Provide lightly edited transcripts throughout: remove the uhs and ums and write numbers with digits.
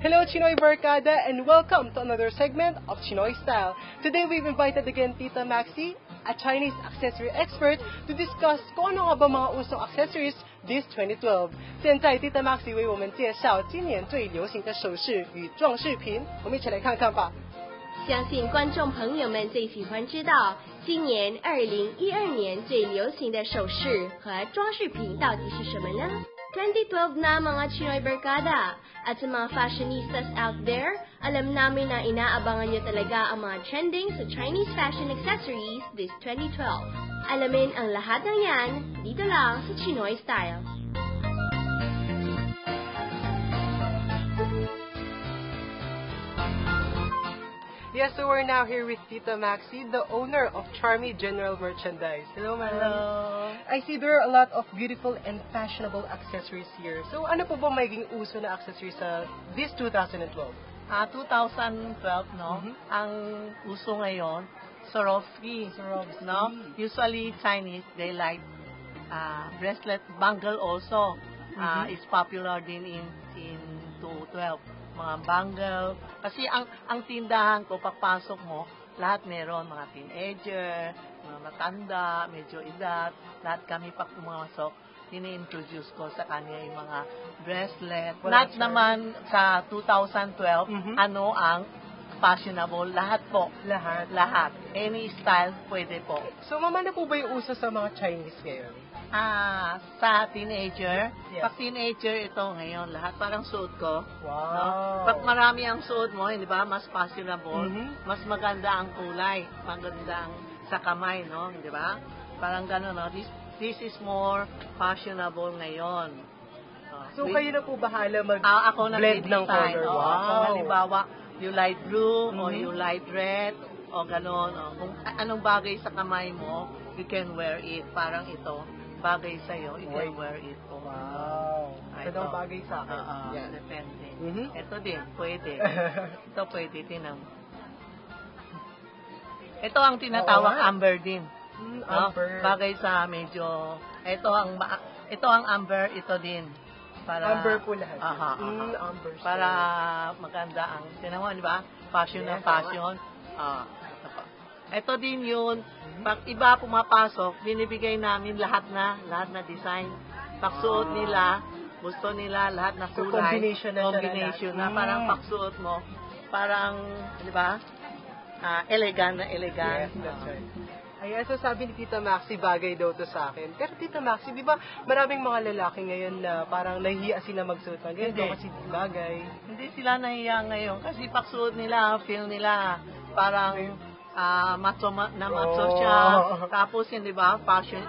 Hello, Chinoy Barkada, and welcome to another segment of Chinoy Style. Today, we've invited again Tita Maxi, a Chinese accessory expert, to discuss kung ano nga ba mga usong accessories this 2012. 现在 Tita Maxi 为我们介绍今年最流行的首饰与装饰品，我们一起来看看吧。相信观众朋友们最喜欢知道，今年2012年最流行的首饰和装饰品到底是什么呢？2012 na mga Chinoy Barkada. At sa mga fashionistas out there, alam namin na inaabangan nyo talaga ang mga trending sa Chinese fashion accessories this 2012. Alamin ang lahat ng yan dito lang sa Chinoy Style. Yes, so we're now here with Tita Maxi, the owner of Charmy General Merchandise. Hello, ma'am. Hello. I see there are a lot of beautiful and fashionable accessories here. So, ano po ba magiging uso na accessories sa this 2012? 2012, no? Ang uso ngayon, Swarovski. No? Usually, Chinese, they like bracelet. Bangle also is popular din in 2012. Mga bangle. Kasi ang tindahan ko, pagpasok mo, lahat meron. Mga teenager, mga matanda, medyo edad, lahat kami pag pumasok, ini-introduce ko sa kanya yung mga bracelet. Not naman sa 2012, ano ang fashionable. Lahat po. Lahat. Any style, pwede po. So, mama na po ba yung uso sa mga Chinese ngayon? Sa teenager. Yes. Pag teenager, ito ngayon, lahat parang suot ko. Wow. No? Pag marami ang suot mo, hindi ba, mas fashionable, mas maganda ang kulay, maganda ang sa kamay, no? Hindi ba? Parang gano'n, no? This is more fashionable ngayon. So, kayo na po bahala ako mag-blend ng color. Wow. Kung halimbawa, you light blue, or you light red, o gano'n. Kung anong bagay sa kamay mo, you can wear it. Parang ito, bagay sa'yo, you can wear it. Wow. Ito bagay sa akin. Yes. Depende. Ito din, pwede. Ito pwede, tinan mo. Ito ang tinatawag amber din. Amber. Bagay sa medyo, ito ang amber, ito din. Para, amber po lahat. Amber. Para maganda ang, tinan mo, di ba? Fashion na fashion. Ito din yun. Pag iba pumapasok, binibigay namin lahat na design. Pagsuot nila, gusto nila lahat na kulay. Combination na parang pagsuot mo, parang, di ba? Elegant na elegant. Yes, that's right. Ayan, so sabi ni Tita Maxi, bagay daw to sa akin. Pero Tita Maxi, di ba maraming mga lalaki ngayon na parang nahihiya sila magsuot ng ganito kasi bagay? Hindi sila nahiya ngayon kasi pagsuot nila, feel nila parang macho siya. Tapos yun, di ba? Fashion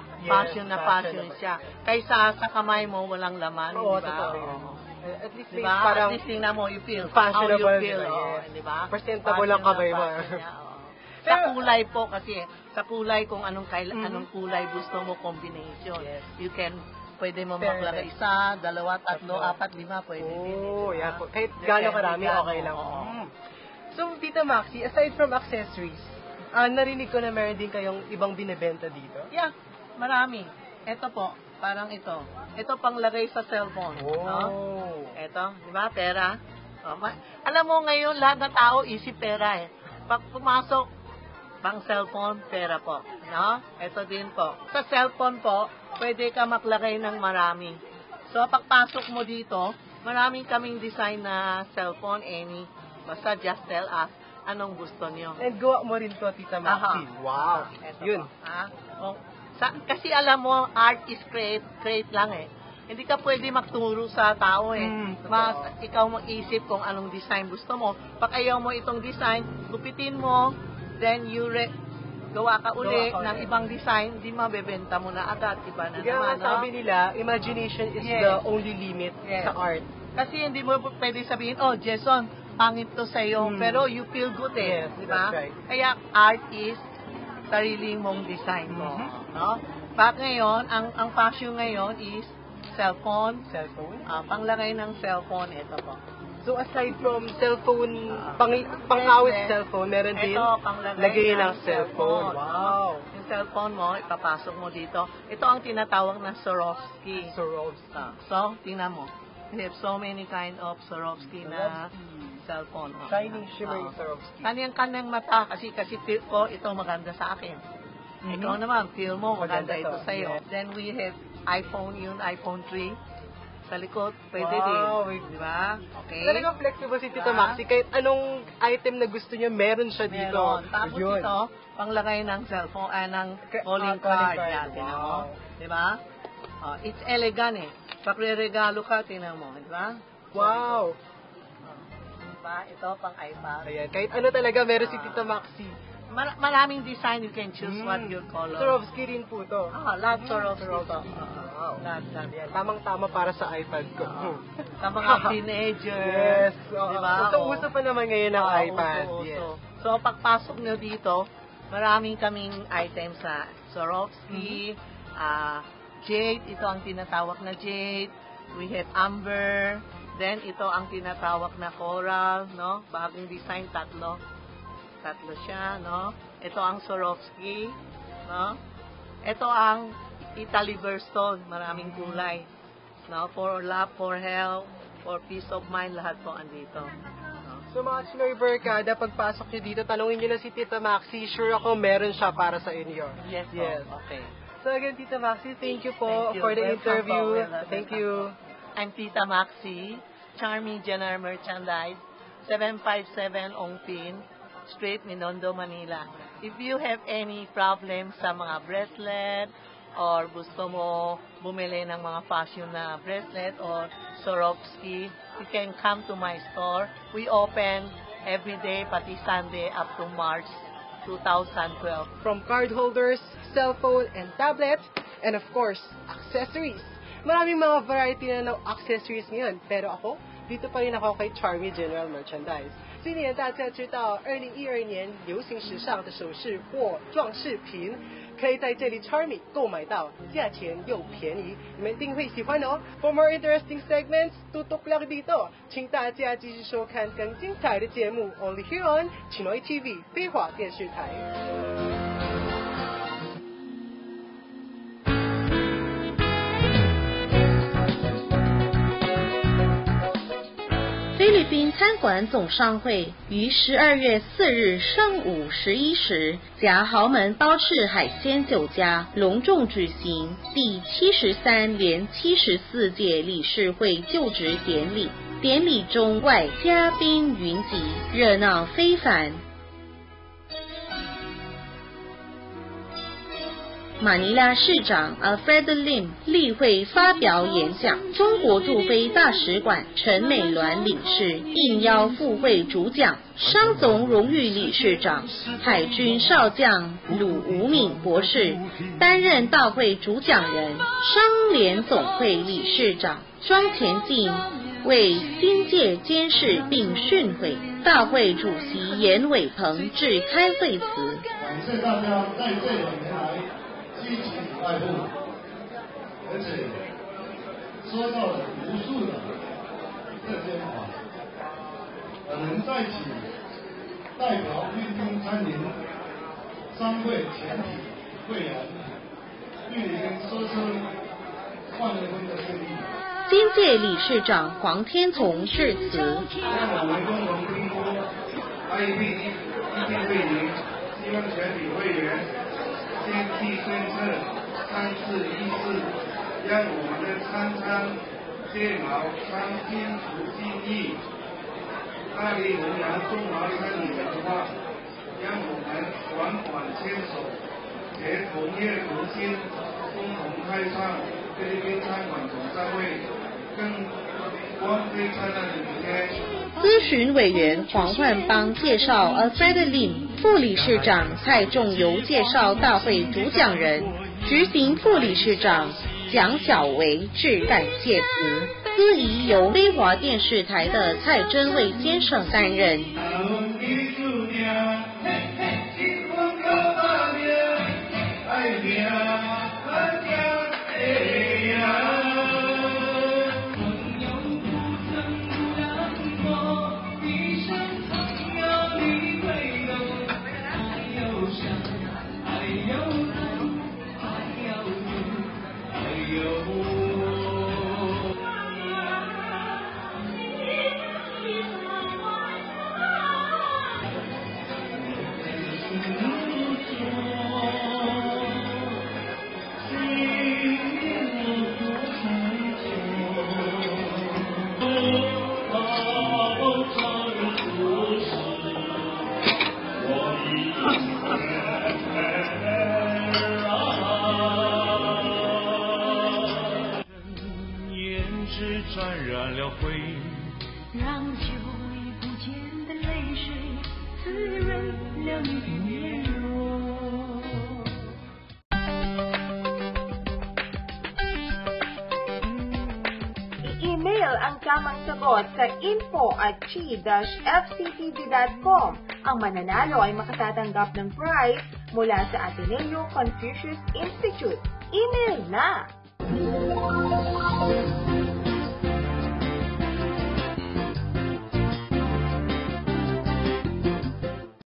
siya. Kaysa sa kamay mo, walang laman, di ba? At least diba? parang at least tingnan mo, you feel. fashionable. How you feel. Di ba? Presentable ang kamay mo. Sa kulay po kasi, sa kulay kung anong kulay gusto mo combination. Yes. You can, pwede mo maglagay isa, dalawa, tatlo, apat, lima, pwede din. Yan po. Kahit gano'ng karami, okay lang. So, Tita Maxi, aside from accessories, narinig ko na meron din kayong ibang binibenta dito? Yeah, marami. Ito po, parang ito. Ito pang lagay sa cellphone. No? Ito, di ba, pera. Alam mo ngayon, lahat ng tao isip pera eh. Pag pumasok, pang cellphone, pera po. No? Ito din po. Sa cellphone po, pwede ka maglagay ng marami. So, pagpasok mo dito, maraming kaming design na cellphone, any. Basta just tell us anong gusto nyo. And gawa mo rin to, Tita Maxi. Wow. Yun. Kasi alam mo, art is create lang eh. Hindi ka pwede magturo sa tao eh. Mas ikaw mag-isip kung anong design gusto mo. Pag ayaw mo itong design, gupitin mo, then you gawa ka uli ng ibang design, di mabebenta mo na agad. Iba na naman, no? Sabi nila, imagination is the only limit sa art. Kasi hindi mo pwede sabihin, oh, Jason, pangit to sa'yo, pero you feel good eh. Yes, diba? that's right. Kaya art is sarili mong design mo. No? Pag ngayon, ang fashion ngayon is cellphone. Panglagay ng cellphone, ito po. So aside from cellphone, pang-awit cellphone, meron din lagay ng cellphone. Wow. Yung cellphone mo, ipapasok mo dito. Ito ang tinatawag na Swarovski. Swarovski. So, tingnan mo. We have so many kind of Swarovski na cellphone. Shining, shimmering Swarovski. Kanyang mata kasi feel ko ito maganda sa akin. Ikaw naman, feel mo maganda ito sa iyo. Yes. Then we have iPhone, yung iPhone 3. Sa likod, pwede Wow. din. Di ba? Okay. Talagang flexible si Tita Maxi. Kahit anong item na gusto niya, meron siya dito. Meron. Tapos Yun. ito, panglagay ng cellphone, ng calling calling card. card. Yan, tinan mo. Wow. Di ba? It's elegant eh. Pagre-regalo ka, tinan mo. Di ba? Wow. Diba? Ito, pang iPad. Ayan. Kahit ano talaga, meron si Tita Maxi. Maraming design, you can choose what your color. Swarovski rin po to. Lahat Swarovski to. Wow. Lahat. Ayan. Tamang-tama para sa iPad ko. Sa mga teenager. Yes. Diba? Uso pa naman ngayon ang iPad. Uso. Yes. So, pagpasok nyo dito, maraming kaming items sa Swarovski, jade, ito ang tinatawag na jade. We have amber. Then, ito ang tinatawag na coral, no? Bagong design, tatlo siya, no? Ito ang Swarovski, no? Ito ang Italy birthstone, maraming kulay, no? For love, for health, for peace of mind, lahat po andito. No? So mga Chinoy Barkada, pagpasok nyo dito, tanungin nyo na si Tita Maxi. Sure ako meron siya para sa inyo. Yes. Okay. So again, Tita Maxi, thank you po Thank you. for the Welcome interview. po. Welcome. Thank you. I'm Tita Maxi, Charming General Merchandise, 757 Ongpin Street, Minondo, Manila. If you have any problem sa mga bracelet or gusto mo bumili ng mga fashion na bracelet or Swarovski, you can come to my store. We open every day, pati Sunday up to March 2012. From card holders, cell phone, and tablet, and of course, accessories. Maraming mga variety na ng accessories ngayon. Pero ako, dito pa rin ako kay Charmy General Merchandise. 今年大家知道2012年流行时尚的首饰或装饰品，可以在这里 Charmy 购买到，价钱又便宜，你们一定会喜欢哦。For more interesting segments， tutok lang dito， 请大家继续收看更精彩的节目 ，Only here on Chinoy TV 飞华电视台。菲律宾餐馆总商会于12月4日上午11时，夹豪门包式海鲜酒家隆重举行第73连74届理事会就职典礼。典礼中外嘉宾云集，热闹非凡。马尼拉市长 Alfred Lim 例会发表演讲，中国驻菲大使馆陈美銮领事应邀赴会主讲，商总荣誉理事长海军少将鲁武敏博士担任大会主讲人，商联总会理事长庄前进为新届监事并训诲，大会主席严伟鹏致开会词。感谢大家在这2年来积极爱护，而且收到了无数的这些款，能在此代表菲律宾餐饮商会全体会员，对你们说声万人的胜利。今届理事长黄天从致辞。让我们共同评估IEP意见会议，希望全体会员先替宣测3次1次，让我们的餐借毛餐拼除记忆，大力弘扬中华餐饮文化，让我们管管牵手，且同业同心，共同开创菲律宾餐馆总商会更光辉灿烂的明天。咨询委员黄焕邦介绍 Alfred Lim， 副理事长蔡仲游介绍大会主讲人，执行副理事长蒋小维致感谢词，司仪由飞华电视台的蔡真卫先生担任。是传染了灰，让久已不见的泪水滋润了你的面容。I-email ang tamang sagot sa info@chi-fctv.com. Ang mananalo ay makatatanggap ng prize mula sa Ateneo Confucius Institute. Email na!